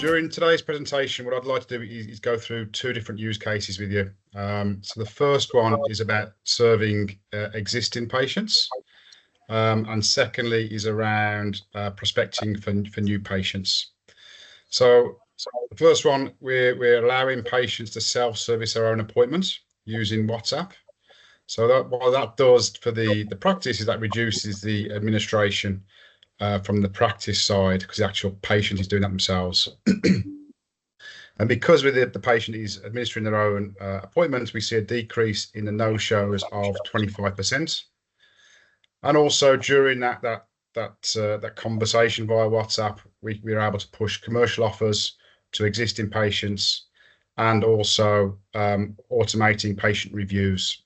During today's presentation, what I'd like to do is go through two different use cases with you. So the first one is about serving existing patients, and secondly is around prospecting for new patients. So the first one, we're allowing patients to self-service their own appointments using WhatsApp. So what that does for the practice is that reduces the administration from the practice side, because the actual patient is doing that themselves. And because with the patient is administering their own appointments, we see a decrease in the no-shows of 25%. And also during that conversation via WhatsApp, we are able to push commercial offers to existing patients, and also automating patient reviews.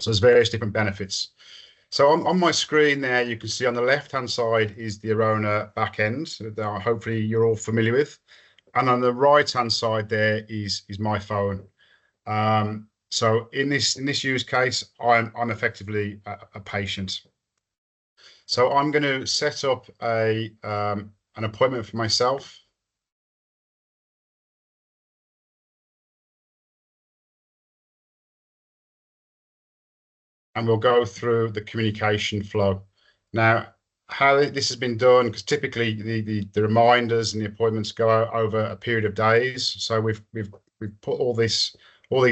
So there's various different benefits. So on my screen there, you can see on the left-hand side is the Arona backend that hopefully you're all familiar with. And on the right-hand side there is my phone. So in this use case, I'm effectively a patient. So I'm going to set up an appointment for myself. And we'll go through the communication flow. Now, how this has been done, because typically the reminders and the appointments go out over a period of days. So we've put all these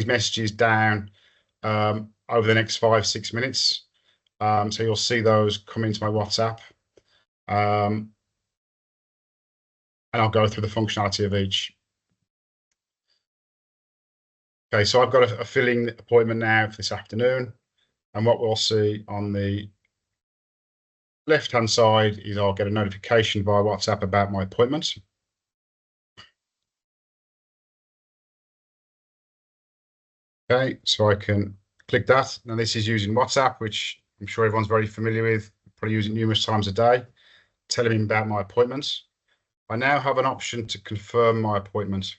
messages down over the next 5-6 minutes. So you'll see those come into my WhatsApp, and I'll go through the functionality of each. Okay, so I've got a filling appointment now for this afternoon, and what we'll see on the left-hand side is I'll get a notification via WhatsApp about my appointment. Okay, so I can click that. Now this is using WhatsApp, which I'm sure everyone's very familiar with, probably use it numerous times a day, telling me about my appointments. I now have an option to confirm my appointment.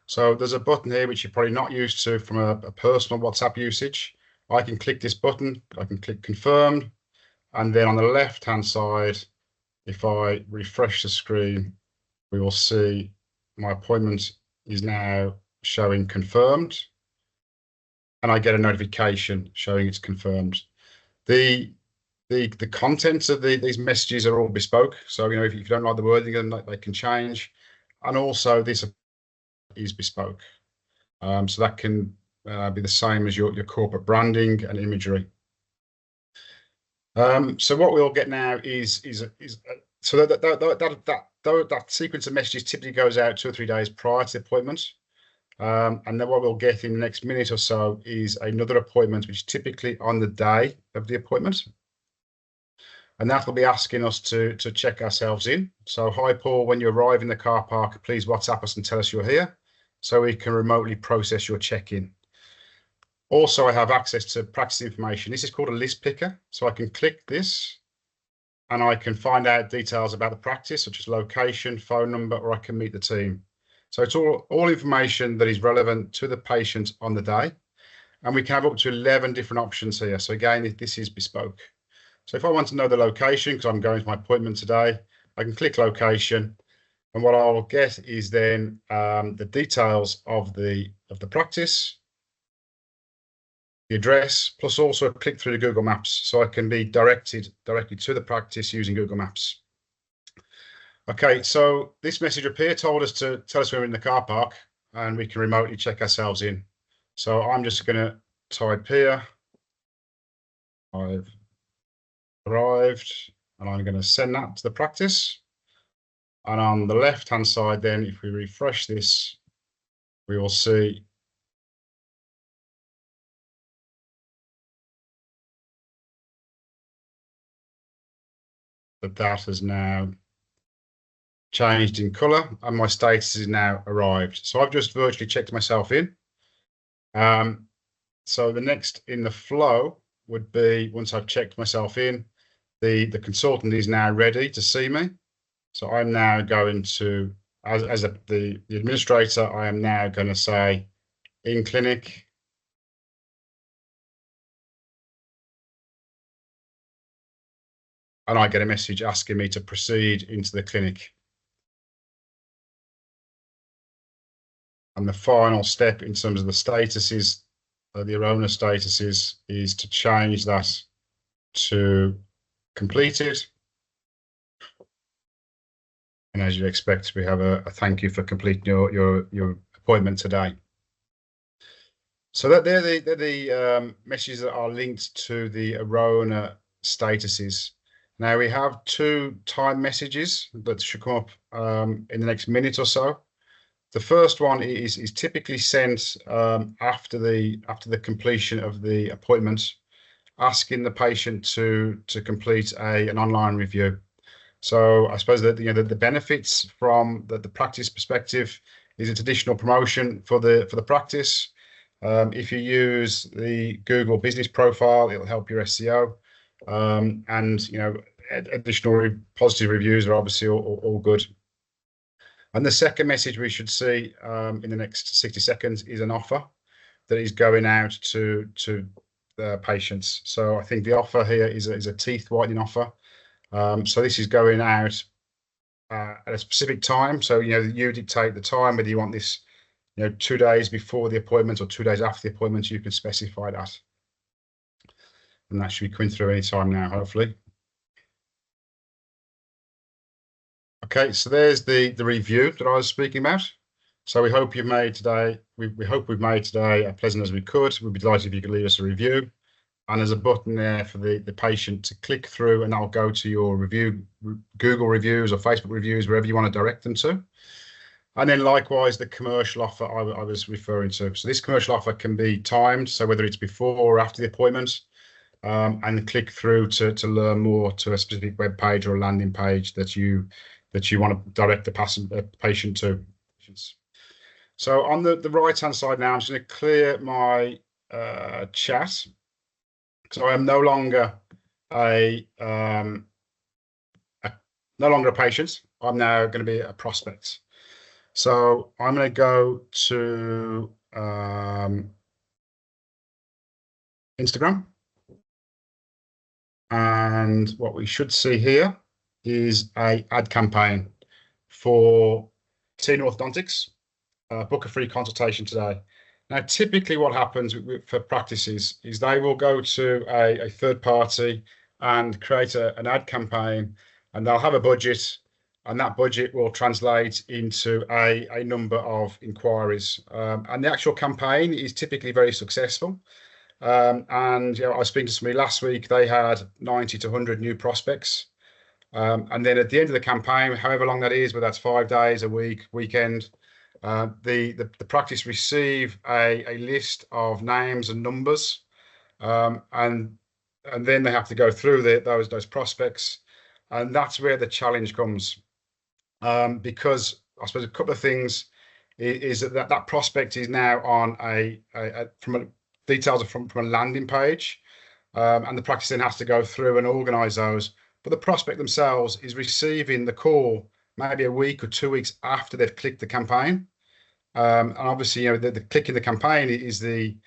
So there's a button here which you're probably not used to from a personal WhatsApp usage. I can click this button, I can click confirmed, and then on the left-hand side, if I refresh the screen, we will see my appointment is now showing confirmed, and I get a notification showing it's confirmed. The contents of these messages are all bespoke, so if you don't like the wording, they can change, and also this is bespoke, so that can be the same as your corporate branding and imagery. So what we'll get now is so that sequence of messages typically goes out 2 or 3 days prior to the appointment, and then what we'll get in the next minute or so is another appointment, which is typically on the day of the appointment, and that will be asking us to check ourselves in. So, hi Paul, when you arrive in the car park, please WhatsApp us and tell us you're here, so we can remotely process your check-in. Also, I have access to practice information. This is called a list picker. So I can click this and I can find out details about the practice, such as location, phone number, or I can meet the team. So it's all information that is relevant to the patient on the day. And we can have up to 11 different options here. So again, this is bespoke. So if I want to know the location, because I'm going to my appointment today, I can click location. And what I'll get is then the details of the practice, the address, plus also a click through to Google Maps, so I can be directed directly to the practice using Google Maps. Okay, so this message up here told us to tell us we're in the car park, and we can remotely check ourselves in. So I'm just going to type here, I've arrived, and I'm going to send that to the practice. And on the left-hand side then, if we refresh this, we will see that has now changed in color, and my status is now arrived. So I've just virtually checked myself in. So the next in the flow would be, once I've checked myself in, the consultant is now ready to see me. So I'm now going to, as the administrator, I am now going to say in clinic. And I get a message asking me to proceed into the clinic. And the final step in terms of the statuses, the Arona statuses, is to change that to completed. And as you'd expect, we have a thank you for completing your appointment today. So they're the messages that are linked to the Arona statuses. Now we have 2 time messages that should come up in the next minute or so. The first one is typically sent after the completion of the appointment, asking the patient to complete an online review. So I suppose that the benefits from the practice perspective is it's additional promotion for the practice. If you use the Google business profile, it'll help your SEO, and additional positive reviews are obviously all good. And the second message we should see in the next 60 seconds is an offer that is going out to the patients. So I think the offer here is a teeth whitening offer. So this is going out at a specific time. So you dictate the time, whether you want this 2 days before the appointment or 2 days after the appointment. You can specify that, and that should be coming through any time now, hopefully. Okay, so there's the review that I was speaking about. So we hope you've made today. We hope we've made today as pleasant as we could. We'd be delighted if you could leave us a review. And there's a button there for the patient to click through, and that'll go to your Google reviews or Facebook reviews, wherever you want to direct them to. And then likewise, the commercial offer I was referring to. So this commercial offer can be timed, so whether it's before or after the appointment, and click through to learn more to a specific web page or a landing page that you want to direct the patient to. So on the right-hand side now, I'm just going to clear my chat. So I am no longer a patient. I'm now going to be a prospect. So I'm going to go to Instagram, and what we should see here is a ad campaign for Teen Orthodontics. Book a free consultation today. Now, typically what happens for practices is they will go to a third party and create an ad campaign, and they'll have a budget, and that budget will translate into a number of inquiries. And the actual campaign is typically very successful. And I was speaking to somebody last week, they had 90 to 100 new prospects. And then at the end of the campaign, however long that is, whether that's 5 days, a week, weekend, the practice receive a list of names and numbers, and then they have to go through those prospects, and that's where the challenge comes, because I suppose a couple of things is that prospect is now on details from a landing page, and the practice then has to go through and organise those. But the prospect themselves is receiving the call maybe a week or 2 weeks after they've clicked the campaign. And obviously, the clicking the campaign is the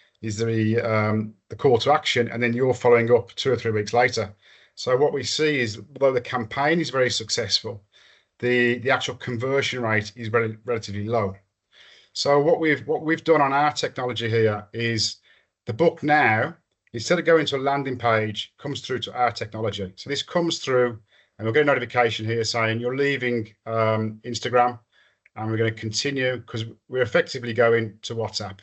call to action, and then you're following up 2 or 3 weeks later. So what we see is, although the campaign is very successful, the actual conversion rate is relatively low. So what we've done on our technology here is the book now, instead of going to a landing page, comes through to our technology. So this comes through, and we'll get a notification here saying you're leaving Instagram, and we're going to continue because we're effectively going to WhatsApp.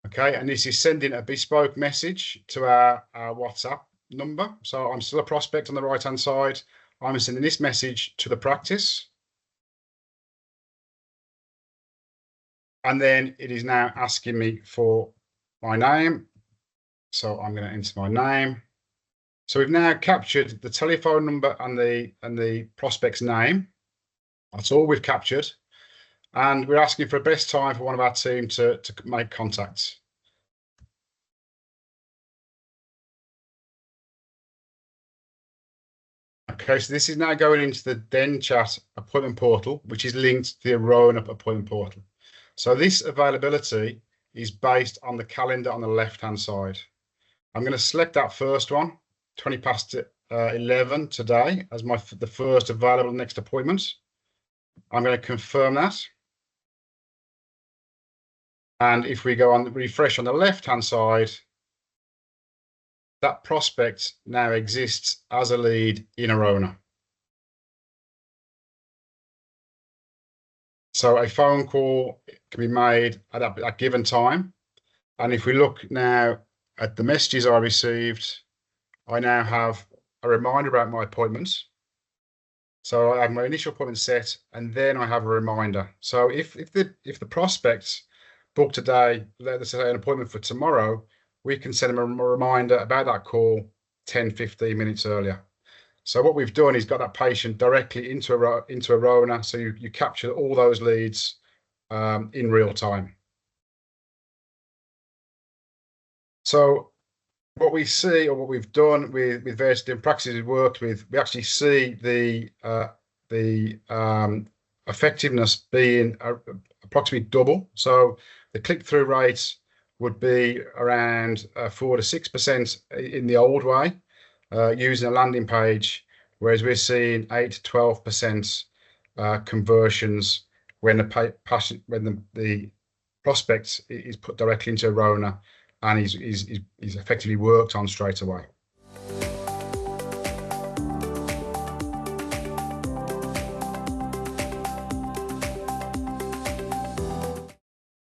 Okay, and this is sending a bespoke message to our WhatsApp number. So I'm still a prospect on the right-hand side. I'm sending this message to the practice. And then it is now asking me for my name. So I'm going to enter my name. So we've now captured the telephone number and the prospect's name. That's all we've captured. And we're asking for a best time for one of our team to make contact. Okay, so this is now going into the DenChat appointment portal, which is linked to the Arona appointment portal. So this availability is based on the calendar on the left-hand side. I'm going to select that first one, 20 past 11 today, as the first available next appointment. I'm going to confirm that. And if we go on the refresh on the left-hand side, that prospect now exists as a lead in Arona. So a phone call can be made at a given time. And if we look now at the messages I received, I now have a reminder about my appointments. So I have my initial appointment set, and then I have a reminder. So if the prospects book today, let's say an appointment for tomorrow, we can send them a reminder about that call 10, 15 minutes earlier. So what we've done is got that patient directly into Arona, so you capture all those leads in real time. So what we see, or what we've done with various different practices we've worked with, we actually see the effectiveness being approximately double. So the click-through rates would be around 4 to 6% in the old way, using a landing page, whereas we're seeing 8 to 12% conversions when the prospect is put directly into Arona and is effectively worked on straight away.